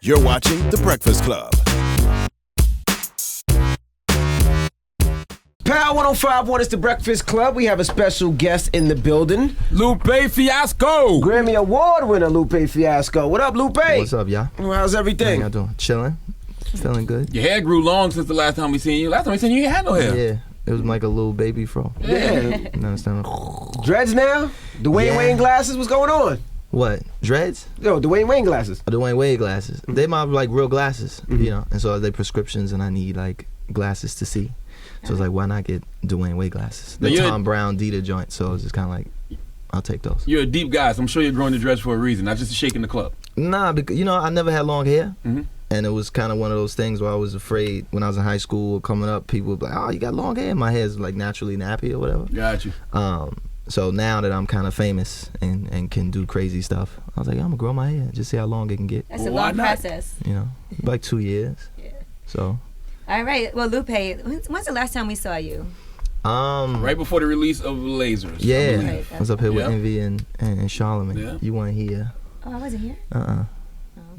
You're watching The Breakfast Club. Power 105.1 is The Breakfast Club. We have a special guest in the building. Lupe Fiasco. Grammy Award winner Lupe Fiasco. What up, Lupe? What's up, y'all? Well, how's everything? How y'all doing? Chilling. Feeling good. Your hair grew long since the last time we seen you. Last time we seen you, you had no hair. Yeah. It was like a little baby fro. Yeah. You understand? Dreads now? Dwayne Wayne glasses? What's going on? What? Dreads? Yo, Dwayne Wayne glasses. Dwayne Wade glasses. They my like real glasses, you know. And so they prescriptions, and I need like glasses to see. So it's like, why not get Dwayne Wade glasses? The Tom Brown Dita joint. So it's just kind of like, I'll take those. You're a deep guy, so I'm sure you're growing the dreads for a reason, not just shaking the club. Nah, because you know I never had long hair. And it was kind of one of those things where I was afraid when I was in high school coming up, people would be like, oh, you got long hair. My hair's like naturally nappy or whatever. Got you. So now that I'm kind of famous and can do crazy stuff, I was like, I'm going to grow my hair. Just see how long it can get. That's a long process. You know, like 2 years. Yeah. So. All right. Well, Lupe, when's the last time we saw you? Right before the release of Lasers. Yeah. I was up here with Envy and Charlamagne. Yeah. You weren't here. Oh, I wasn't here?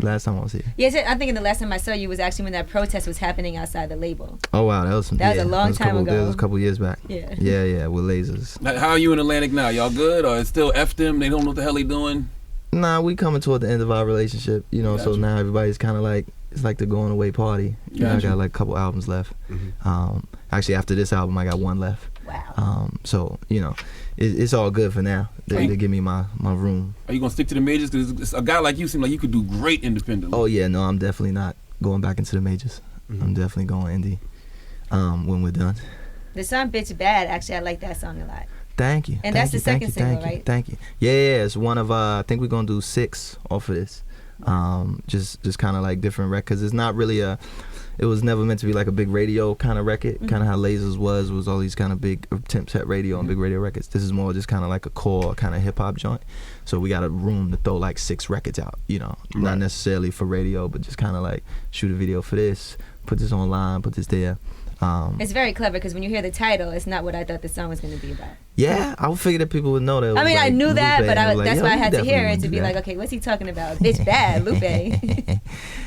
Last time I was here. Yes, I'm thinking the last time I saw you was actually when that protest was happening outside the label. Oh wow, that was a long time ago. That was a couple years back. Yeah. Yeah, with Lasers. How are you in Atlantic now? Y'all good, or it's still F them? They don't know what the hell they doing. Nah, we coming toward the end of our relationship. You know, so now everybody's kind of like it's like the going away party. You know, I got like a couple albums left. Actually, after this album, I got one left. Wow. So you know, it's all good for now. They give me my room. Are you gonna stick to the majors? Because a guy like you seems like you could do great independently. Oh yeah, no, I'm definitely not going back into the majors. I'm definitely going indie when we're done. The song "Bitch Bad," actually, I like that song a lot. Thank you. And that's the second single, right? Thank you. Yeah, it's one of I think we're gonna do 6 off of this. Just kind of like different records. It's not really it was never meant to be like a big radio kind of record, kind of how Lasers was all these kind of big temp set radio and big radio records. This is more just kind of like a core kind of hip hop joint. So we got a room to throw like 6 records out, you know, not necessarily for radio, but just kind of like shoot a video for this, put this online, put this there. It's very clever because when you hear the title, it's not what I thought the song was going to be about. Yeah, I would figure that people would know that. I mean, like I knew that, but that's why I had to hear it to be that. like, okay, what's he talking about? Bitch bad, Lupe.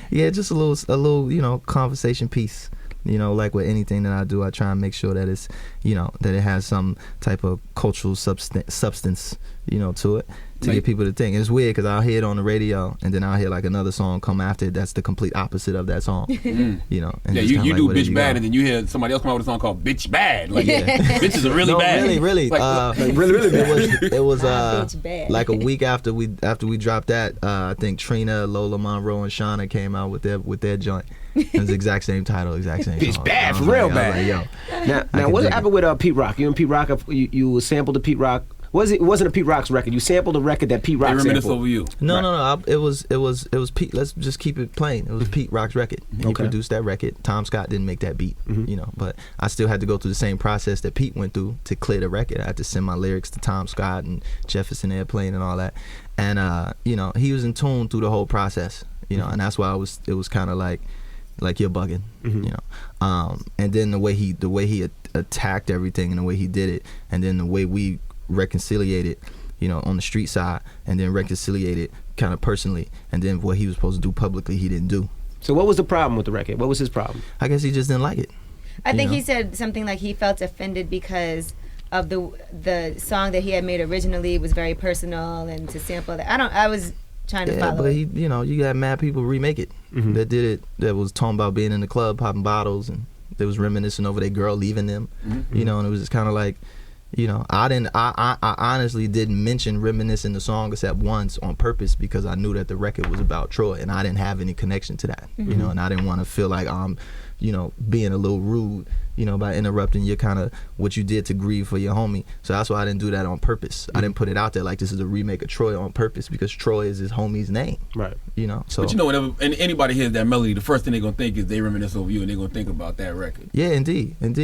Yeah, just a little, you know, conversation piece. You know, like with anything that I do, I try and make sure that it's, you know, that it has some type of cultural substance, you know, to it, to get people to think. It's weird because I'll hear it on the radio, and then I'll hear like another song come after it that's the complete opposite of that song. You know. And you do Bitch Bad, and then you hear somebody else come out with a song called Bitch Bad. Like, bitches are really bad. Really. Like, really bad. It was Bitch bad. like a week after we dropped that. I think Trina, Lola Monroe, and Shauna came out with their joint. It was the exact same title, exact same Bitch song. bad, for real bad. I was like, yo. Now what happened with Pete Rock? You and Pete Rock, you sampled the Pete Rock. It wasn't a Pete Rock's record. You sampled a record that Pete Rock sampled. They reminisce over you. No. It was Pete. Let's just keep it plain. It was Pete Rock's record. He produced that record. Tom Scott didn't make that beat, you know. But I still had to go through the same process that Pete went through to clear the record. I had to send my lyrics to Tom Scott and Jefferson Airplane and all that. And you know, he was in tune through the whole process. You know, and that's why it was kind of like you're bugging, you know. And then the way he attacked everything and the way he did it, and then the way we reconciliated, you know, on the street side, and then reconciliated kind of personally, and then what he was supposed to do publicly he didn't do. So what was the problem with the record? What was his problem? I guess he just didn't like it. I think he said something like he felt offended because of the song that he had made originally was very personal, and to sample that. I was trying to follow. But you know, you got mad people remake it that did it, that was talking about being in the club popping bottles, and they was reminiscing over their girl leaving them, you know, and it was just kind of like, you know, I honestly didn't mention reminisce in the song except once on purpose because I knew that the record was about Troy and I didn't have any connection to that, you know, and I didn't want to feel like I'm, you know, being a little rude, you know, by interrupting your kind of what you did to grieve for your homie. So that's why I didn't do that on purpose. I didn't put it out there like this is a remake of Troy on purpose because Troy is his homie's name. Right. You know, so. But you know, whenever anybody hears that melody, the first thing they're going to think is they reminisce over you and they're going to think about that record. Yeah, indeed. And,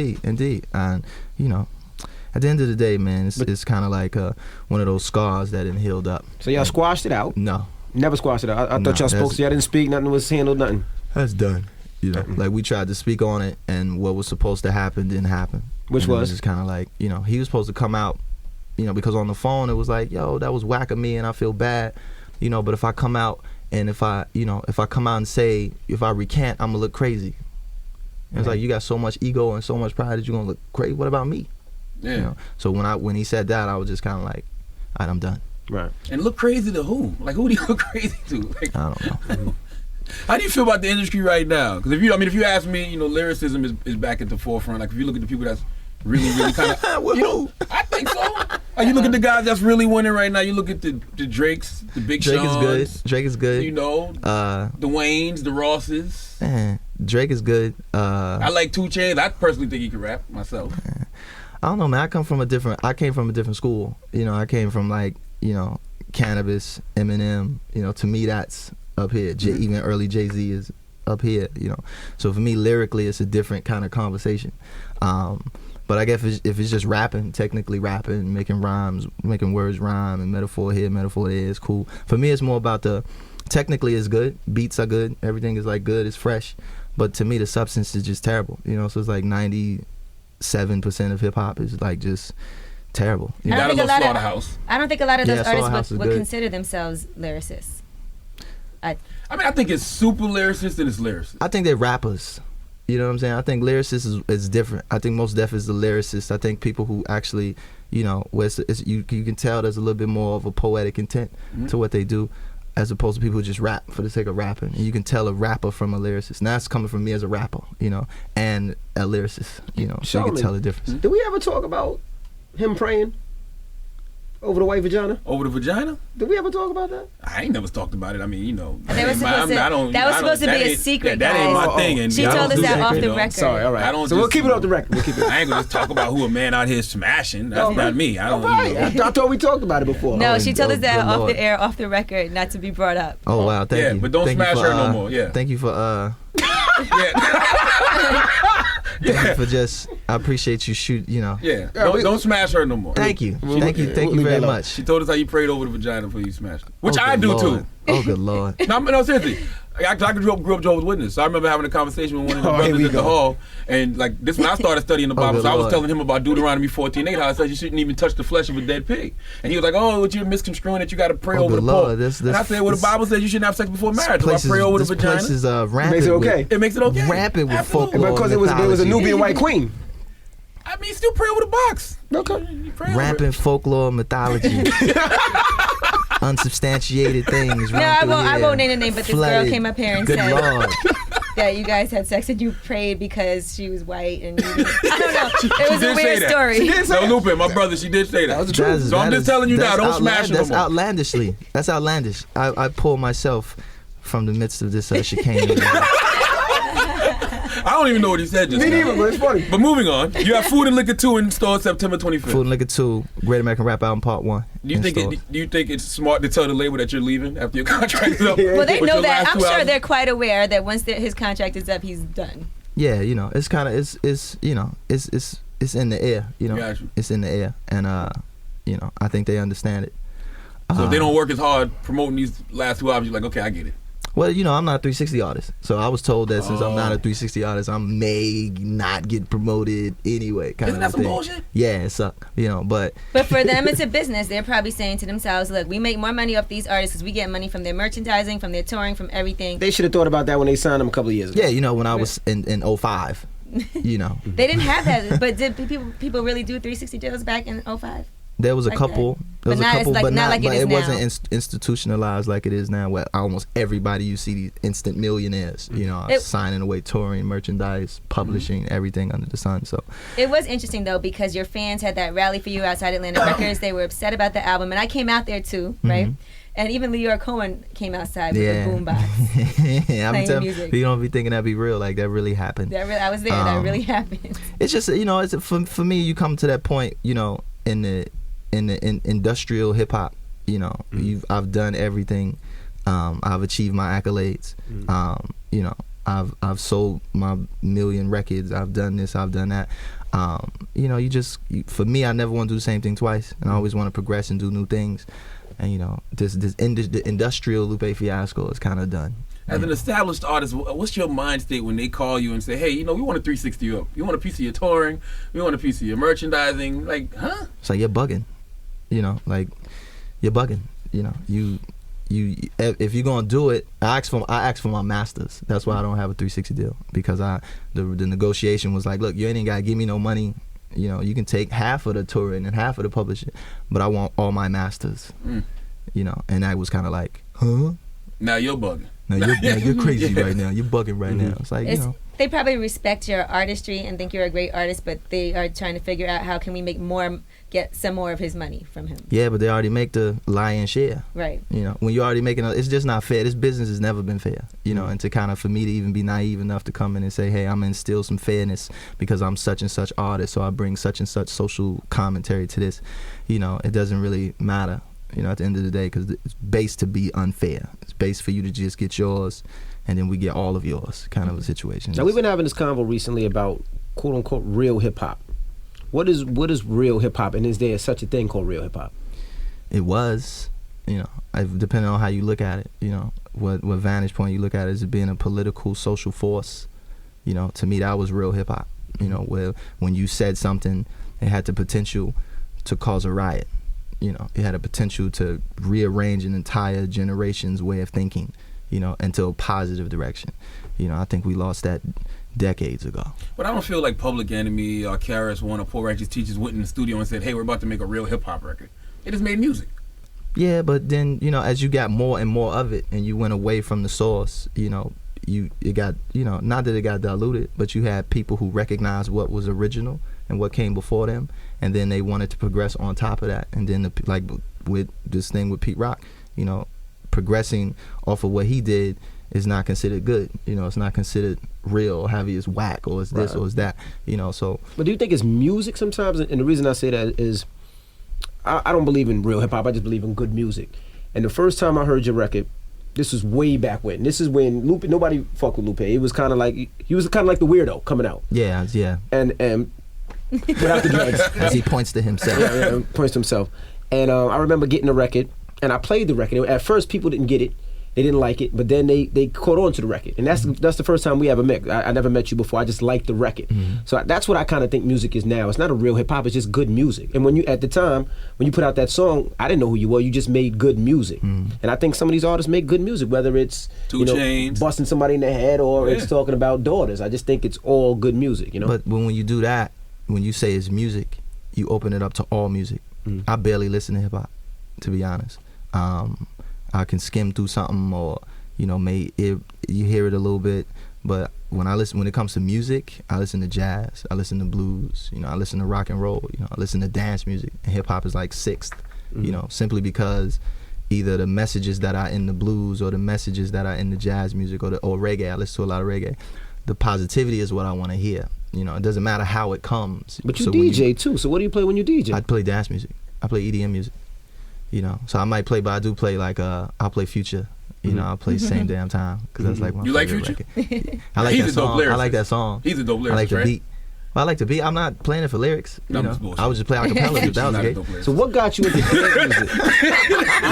you know, at the end of the day, man, it's kind of like one of those scars that didn't healed up. So y'all squashed it out? No. Never squashed it out? I thought y'all spoke, so y'all didn't speak, nothing was handled, nothing? That's done. You know, like we tried to speak on it, and what was supposed to happen didn't happen. Which and was? It was just kind of like, you know, he was supposed to come out, you know, because on the phone it was like, yo, that was whack of me, and I feel bad, you know. But if I come out And if I come out and say, if I recant, I'm gonna look crazy. And it's like, you got so much ego and so much pride that you're gonna look crazy. What about me? Yeah. You know? So when he said that, I was just kind of like, all right, I'm done. Right. And look crazy to who? Like, who do you look crazy to? Like, I don't know. how do you feel about the industry right now? Because if you ask me, lyricism is back at the forefront. Like, if you look at the people that's really kind of, I think so. Like, you look at the guys that's really winning right now. You look at the Drakes, the Big Drake Seans. is good. Drake is good. The Waynes, the Rosses. Man, Drake is good. I like 2 Chainz. I personally think he can rap myself. I don't know, man. I came from a different school. I came from like, Cannabis, Eminem. To me, that's up here. Even early Jay-Z is up here. So for me, lyrically, it's a different kind of conversation. But I guess if it's just rapping, technically rapping, making rhymes, making words rhyme, and metaphor here, metaphor there, is cool. For me, it's more about technically it's good, beats are good, everything is like good, it's fresh. But to me, the substance is just terrible. So it's like 97% of hip hop is like just terrible. You gotta love Slaughterhouse. I don't think a lot of those Slaughterhouse artists would good. consider themselves lyricists. I think it's super lyricist and it's lyricist. I think they're rappers. You know what I'm saying? I think lyricist is different. I think most def is the lyricist. I think people who actually, where you can tell there's a little bit more of a poetic intent to what they do, as opposed to people who just rap for the sake of rapping. And you can tell a rapper from a lyricist. And that's coming from me as a rapper, and a lyricist, so you can tell the difference. Did we ever talk about him praying over the white vagina? Over the vagina? Did we ever talk about that? I ain't never talked about it. I mean, that was supposed to be a secret, that ain't my thing. And she told us that off the record. Sorry, all right. We'll keep it off the record. I ain't gonna just talk about who a man out here smashing. That's not me. I don't. I thought we talked about it before. No, she told us that off the air, off the record, not to be brought up. Oh wow, thank you. But don't smash her no more. Yeah. Thank you for I appreciate you Yeah. Don't smash her no more. Thank you very much. She told us how you prayed over the vagina before you smashed it, which I do too. Oh good Lord. No, seriously. I grew up Jehovah's Witness, so I remember having a conversation with one of the brothers at the hall, and like this when I started studying the Bible, so I was telling him about Deuteronomy 14:8, how it says you shouldn't even touch the flesh of a dead pig, and he was like, "Oh, what you're misconstruing that you got to pray over the pork." And I said, "Well, the Bible says you shouldn't have sex before marriage. So I pray over the vagina." This place is rampant. Makes it okay. It makes it okay. Rampant with folklore, because it was a Nubian white queen. I mean, still pray over the box. Okay. Rampant folklore, mythology. Unsubstantiated things. No, I won't name the name, but this girl came up here and said Lord. that you guys had sex and you prayed because she was white and you didn't. I don't know. It was a weird story. No, Lupe, my brother, she did say that. Was the truth. So I'm just telling you now, don't smash her no more. That's outlandishly. That's outlandish. I pull myself from the midst of this chicane. I don't even know what he said just now. Me neither, but it's funny. But moving on, you have Food and Liquor 2 in store September 25th. Food and Liquor 2, Great American Rap Album Part 1. Do you think it's smart to tell the label that you're leaving after your contract is up? Well, they know that. I'm sure they're quite aware that once his contract is up, he's done. Yeah, it's kind of it's in the air, It's in the air, and I think they understand it. So if they don't work as hard promoting these last 2 albums, you're like, okay, I get it. Well, I'm not a 360 artist, so I was told that since I'm not a 360 artist, I may not get promoted anyway. Isn't that some bullshit? Yeah, it sucks, but for them, it's a business. They're probably saying to themselves, "Look, we make more money off these artists because we get money from their merchandising, from their touring, from everything." They should have thought about that when they signed them a couple of years ago. Yeah, when I was in 05, They didn't have that, but did people really do 360 deals back in 05? There was a couple. There was a couple, but it now. wasn't institutionalized like it is now, where almost everybody you see these instant millionaires, signing away touring, merchandise, publishing, everything under the sun. So it was interesting though, because your fans had that rally for you outside Atlantic Records. They were upset about the album, and I came out there too, right? And even Leora Cohen came outside with a boombox. Yeah, I'm telling you, you don't be thinking that'd be real. Like that really happened. I was there. That really happened. It's just it's for me. You come to that point, in the industrial hip hop, I've done everything. I've achieved my accolades. I've sold my 1 million records. I've done this. I've done that. For me, I never want to do the same thing twice, and I always want to progress and do new things. And the industrial Lupe Fiasco is kind of done. As an established artist, what's your mind state when they call you and say, "Hey, we want a 360 you up. You want a piece of your touring. We want a piece of your merchandising." Like, huh? It's like you're bugging. Like you're bugging. You if you're gonna do it, I asked for my masters. That's why I don't have a 360 deal, because the negotiation was like, look, you ain't gotta give me no money. You know, you can take half of the touring and half of the publishing, but I want all my masters. You know, and I was kind of like, huh? Now you're bugging. Now you're crazy right now. You're bugging right now. It's like, you know. They probably respect your artistry and think you're a great artist, but they are trying to figure out how can we get some more of his money from him. Yeah, but they already make the lion's share. Right. You know, when you're already making it's just not fair. This business has never been fair. You know, and to kind of, for me to even be naive enough to come in and say, hey, I'm gonna instill some fairness because I'm such and such artist, so I bring such and such social commentary to this. You know, it doesn't really matter. You know, at the end of the day, because it's based to be unfair. It's based for you to just get yours, and then we get all of yours, kind of a situation. Now, we've been having this convo recently about quote unquote real hip hop. What is real hip hop, and is there such a thing called real hip hop? It was, you know, depending on how you look at it. You know, what vantage point you look at it as being a political, social force. You know, to me, that was real hip hop. You know, where when you said something, it had the potential to cause a riot. You know, it had a potential to rearrange an entire generation's way of thinking, you know, into a positive direction. You know, I think we lost that decades ago. But I don't feel like Public Enemy or KRS-One or Poor Righteous Teachers went in the studio and said, hey, we're about to make a real hip-hop record. They just made music. Yeah, but then, you know, as you got more and more of it and you went away from the source, you know, it got, you know, not that it got diluted, but you had people who recognized what was original and what came before them, and then they wanted to progress on top of that. And then, like with this thing with Pete Rock, you know, progressing off of what he did is not considered good. You know, it's not considered real or heavy. It's whack or it's this or it's that. You know, so. But do you think it's music sometimes? And the reason I say that is, I don't believe in real hip hop. I just believe in good music. And the first time I heard your record, this was way back when. This is when Lupe, nobody fucked with Lupe. It was kind of like, he was kind of like the weirdo coming out. Yeah. And without the drugs. As he points to himself. Yeah, points to himself. And I remember getting the record, and I played the record. At first, people didn't get it. They didn't like it, but then they caught on to the record. And that's the first time we ever met. I never met you before. I just liked the record. So that's what I kind of think music is now. It's not a real hip-hop. It's just good music. And when you, at the time, when you put out that song, I didn't know who you were. You just made good music. And I think some of these artists make good music, whether it's Two Chainz, busting somebody in the head or it's talking about daughters. I just think it's all good music, you know? But when you do that, when you say it's music, you open it up to all music. I barely listen to hip-hop, to be honest. I can skim through something, or you know, you hear it a little bit, but when it comes to music, I listen to jazz, I listen to blues, you know, I listen to rock and roll, you know, I listen to dance music, and hip hop is like sixth, you know, simply because either the messages that are in the blues or the messages that are in the jazz music or reggae, I listen to a lot of reggae, the positivity is what I want to hear. You know, it doesn't matter how it comes. But you DJ too, so what do you play when you DJ? I play dance music. I play EDM music. You know, so I might play, but I do play like I'll play Future. You know, I'll play Same Damn Time because that's like my favorite Future? Record. I like that song. I like that song. He's a dope lyricist, I like the right? beat. Well, I like the beat. I'm not playing it for lyrics. You know? I would just play acapella if that was the case. So what got you into dance music?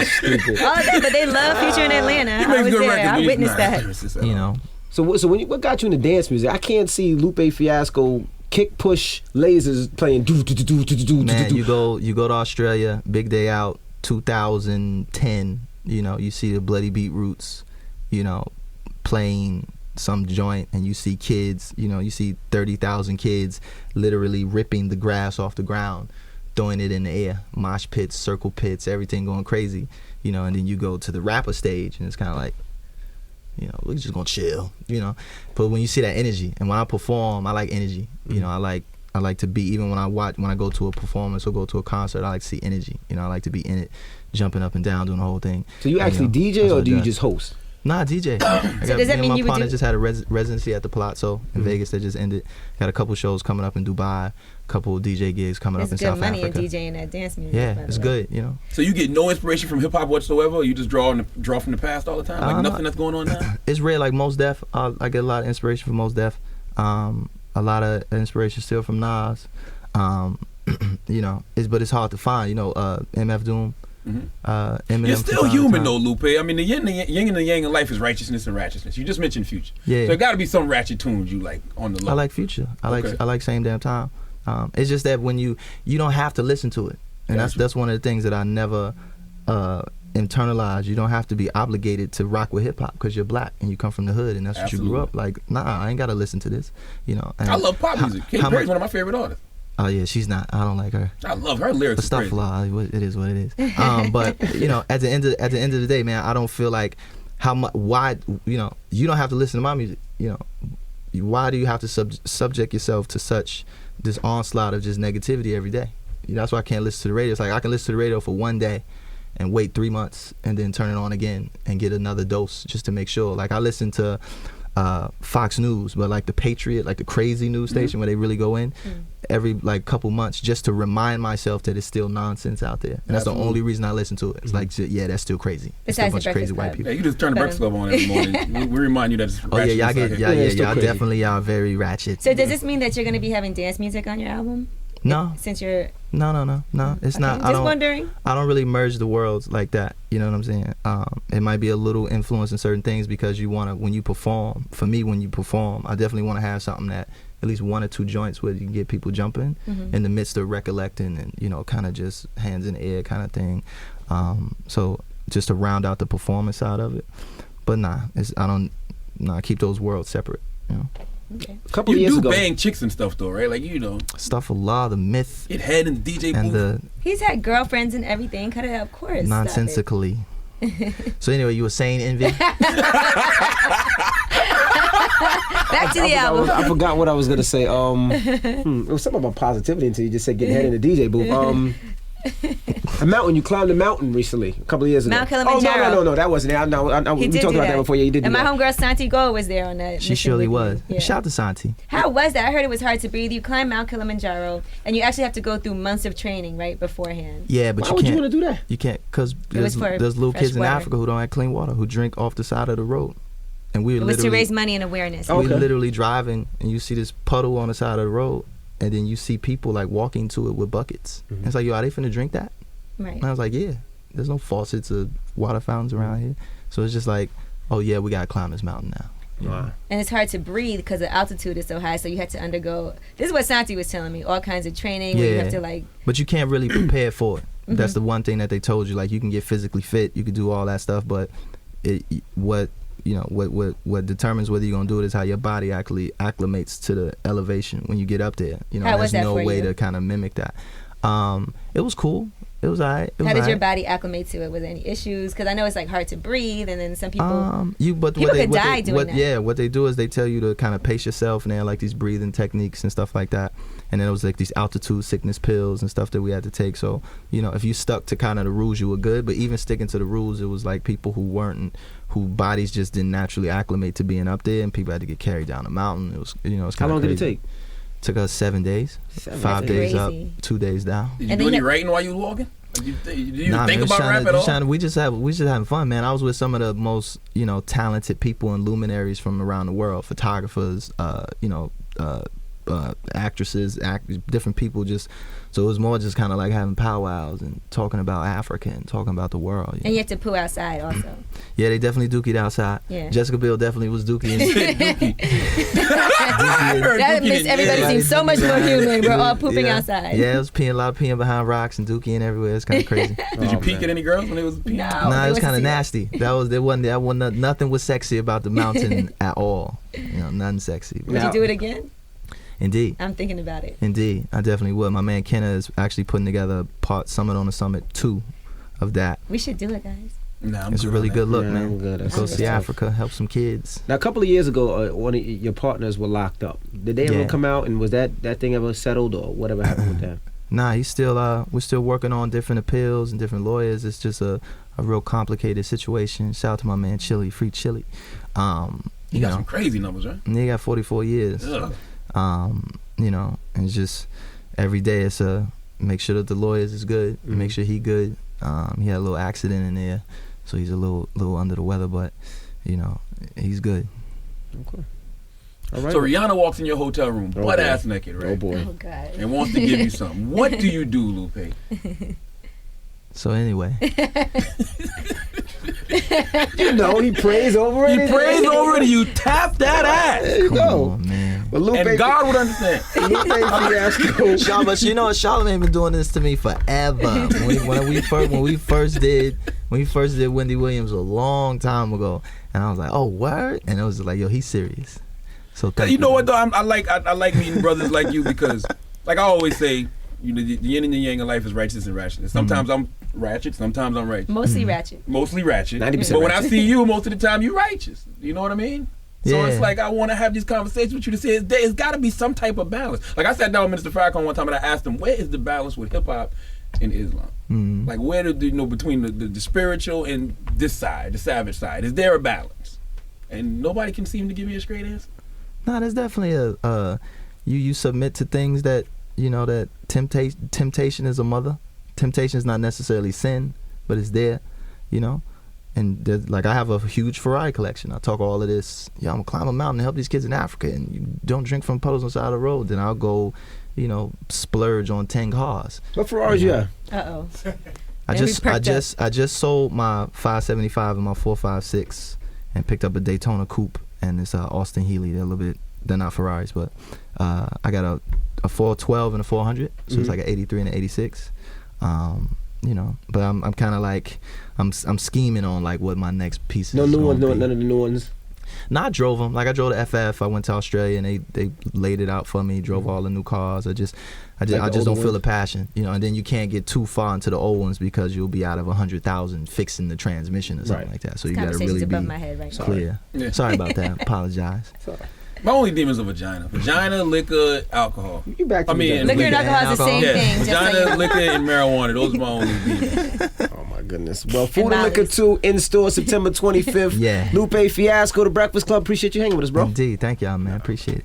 Stupid. Oh, but they love Future in Atlanta. I was there. I witnessed that. You know. So what got you into dance music? I can't see Lupe Fiasco kick push lasers playing do do do do do do. Man, you go to Australia, Big Day Out, 2010. You know, you see the Bloody Beetroots, you know, playing some joint, and you see kids, you know, you see 30,000 kids literally ripping the grass off the ground, throwing it in the air, mosh pits, circle pits, everything going crazy, you know, and then you go to the rapper stage, and it's kind of like, you know, we're just gonna chill, you know. But when you see that energy, and when I perform, I like energy, you know, I like to be, even when I go to a performance or go to a concert, I like to see energy, you know, I like to be in it, jumping up and down, doing the whole thing. So you actually DJ or do you just host? Nah, DJ. So does that mean my you would partner do? just had a residency at the Palazzo in Vegas that just ended. Got a couple shows coming up in Dubai, a couple DJ gigs coming up in South There's good money Africa. in DJing that dance music. Yeah, it's good, you know. So you get no inspiration from hip hop whatsoever? Or you just draw from the past all the time? Like nothing that's going on now? It's rare, like Mos Def. I get a lot of inspiration from Mos Def. A lot of inspiration still from Nas. You know, but it's hard to find. You know, MF Doom. Eminem. You're still human though, Lupe. I mean, the yin and the yang in life is righteousness and ratchetness. You just mentioned Future. Yeah. So there got to be some ratchet tunes you like on the low. I like Future. I like Same Damn Time. It's just that when you don't have to listen to it, and that's one of the things that I never internalized. You don't have to be obligated to rock with hip hop because you're black and you come from the hood and that's what you grew up. Like, nah, I ain't gotta listen to this. You know. And I love pop music. Katy Perry's one of my favorite artists. Oh yeah, she's not. I don't like her. I love her lyrics. It is what it is. But you know, at the end of the day, man, I don't feel like why you know, you don't have to listen to my music. You know, why do you have to subject yourself to this onslaught of just negativity every day? You know, that's why I can't listen to the radio. It's like I can listen to the radio for one day and wait 3 months and then turn it on again and get another dose just to make sure. Like I listen to Fox News, but like the Patriot, like the crazy news station where they really go in every like couple months just to remind myself that it's still nonsense out there. And that's the only reason I listen to it. It's like, yeah, that's still crazy. It's still a bunch of crazy white people. Yeah, you just turn the Breakfast Club on every morning. we remind you that it's ratchet. Y'all definitely are very ratchet. So does this mean that you're going to be having dance music on your album? No. Since you're... No. It's not. Just wondering. I don't really merge the worlds like that. You know what I'm saying? It might be a little influence in certain things because you want to, when you perform, for me, when you perform, I definitely want to have something that at least 1 or 2 joints where you can get people jumping in the midst of recollecting and, you know, kind of just hands in the air kind of thing. So just to round out the performance side of it. But I keep those worlds separate, you know? Okay. A couple of years ago, you do bang chicks and stuff though, right? Like, you know, Stuff of Law, The Myth, get head in the DJ booth. He's had girlfriends and everything. Cut it out, of course. Nonsensically. So anyway, you were saying, Envy? Back to the album. I forgot what I was gonna say. It was something about positivity until you just said getting head in the DJ booth. A mountain. You climbed a mountain recently, a couple of years ago. Mount Kilimanjaro. Oh no, that wasn't it. We talked about that before. Yeah, you did. And do my that. homegirl Santi Gold was there on that. She surely was. Yeah. Shout out to Santi. How was that? I heard it was hard to breathe. You climb Mount Kilimanjaro, and you actually have to go through months of training right beforehand. Yeah, but Why would you want to do that? You can't, because there's little kids in Africa who don't have clean water, who drink off the side of the road. And it was to raise money and awareness. We're literally driving, and you see this puddle on the side of the road, and then you see people like walking to it with buckets. And it's like, yo, are they finna drink that? Right. And I was like, yeah, there's no faucets or water fountains around here. So it's just like, oh yeah, we gotta climb this mountain now. Wow. And it's hard to breathe because the altitude is so high, so you had to undergo, this is what Santi was telling me, all kinds of training where you have to like... But you can't really prepare for it. That's the one thing that they told you. Like, you can get physically fit, you can do all that stuff, but what determines whether you're gonna do it is how your body actually acclimates to the elevation when you get up there. You know, there's no way to kind of mimic that. It was cool. It was alright. How did your body acclimate to it? Was there any issues? Because I know it's like hard to breathe, and then some people people could die doing that. Yeah, what they do is they tell you to kind of pace yourself, and they have like these breathing techniques and stuff like that. And then it was like these altitude sickness pills and stuff that we had to take. So, you know, if you stuck to kind of the rules, you were good. But even sticking to the rules, it was like people who bodies just didn't naturally acclimate to being up there, and people had to get carried down the mountain. It was, you know, it's kind of crazy. How long did it take? Took us 7 days. 5 days up, 2 days down. Did you do any writing while you were walking? Did you think about rap at all? We just having fun, man. I was with some of the most, you know, talented people and luminaries from around the world, photographers, actresses, different people. Just so it was more just kind of like having powwows and talking about Africa and talking about the world. And you have to poo outside also. Yeah, they definitely dookied outside. Yeah. Jessica Biel definitely was dookie. That makes everybody seem so much more human. We're all pooping outside. Yeah, it was a lot of peeing behind rocks and dookie everywhere. It's kind of crazy. Did you peek at any girls when they was peeing? No, it was kind of nasty. Nothing was sexy about the mountain at all. You know, nothing sexy. Would you do it again? Indeed. I'm thinking about it. Indeed. I definitely would. My man Kenna is actually putting together part Summit on the Summit 2 of that. We should do it, guys. It's a really good look, man. I'm good. Go see Africa, help some kids. Now, a couple of years ago, one of your partners were locked up. Did they ever come out, and was that thing ever settled, or whatever happened with that? Nah, he's still. We're still working on different appeals and different lawyers. It's just a real complicated situation. Shout out to my man Chili, free Chili. He got some crazy numbers, right? He got 44 years. Ugh. You know, and it's just every day it's make sure that the lawyers is good, make sure he good. He had a little accident in there, so he's a little under the weather, but you know, he's good. Okay. All right. So Rihanna walks in your hotel room, butt ass naked, right? Oh boy. Oh God. And wants to give you something. What do you do, Lupe? So anyway. You know, he prays over it. He prays over it and you tap that ass. There you go. Come on, man. But Lupe, and God would understand. Lupe Fiasco. But you know, Charlamagne been doing this to me forever. When we first did Wendy Williams a long time ago, and I was like, oh, word, and it was like, yo, he's serious. So you know what though, I like meeting brothers like you because, like I always say, you know, the yin and the yang of life is righteousness and ratchetness. Sometimes I'm ratchet, sometimes I'm righteous. Mostly ratchet. Mostly ratchet. 90% but when ratchet. I see you, most of the time you righteous. You know what I mean? So it's like I want to have these conversations with you to say it's got to be some type of balance. Like I sat down with Mr. Farrakhan one time and I asked him, where is the balance with hip hop and Islam? Like where between the spiritual and this side, the savage side, is there a balance? And nobody can seem to give me a straight answer. No, there's definitely you submit to things that, you know, that temptation is a mother. Temptation is not necessarily sin, but it's there, you know. And like I have a huge Ferrari collection. I talk all of this. Yeah, I'm gonna climb a mountain and help these kids in Africa, and you don't drink from puddles on the side of the road. Then I'll go, you know, splurge on 10 cars. What Ferraris you have? Uh-oh. I just sold my 575 and my 456 and picked up a Daytona coupe and this Austin Healey. They're not Ferraris, but I got a 412 and a 400, so it's like an 83 and an 86. You know, but I'm kind of like I'm scheming on like what my next piece is. None of the new ones. No, I drove them. Like I drove the FF. I went to Australia and they laid it out for me. Drove all the new cars. I just don't feel the passion, you know. And then you can't get too far into the old ones because you'll be out of 100,000 fixing the transmission or something like that. So you got to really be my head right clear. Yeah. Sorry about that. Apologize. My only demons are vagina, liquor, alcohol. You back to liquor and alcohol is the same thing. Vagina, liquor, and marijuana. Those are my only demons. Oh my goodness. Well, Food and Liquor 2 in store September 25th. Yeah. Lupe Fiasco, The Breakfast Club. Appreciate you hanging with us, bro. Indeed. Thank y'all, man. Appreciate it.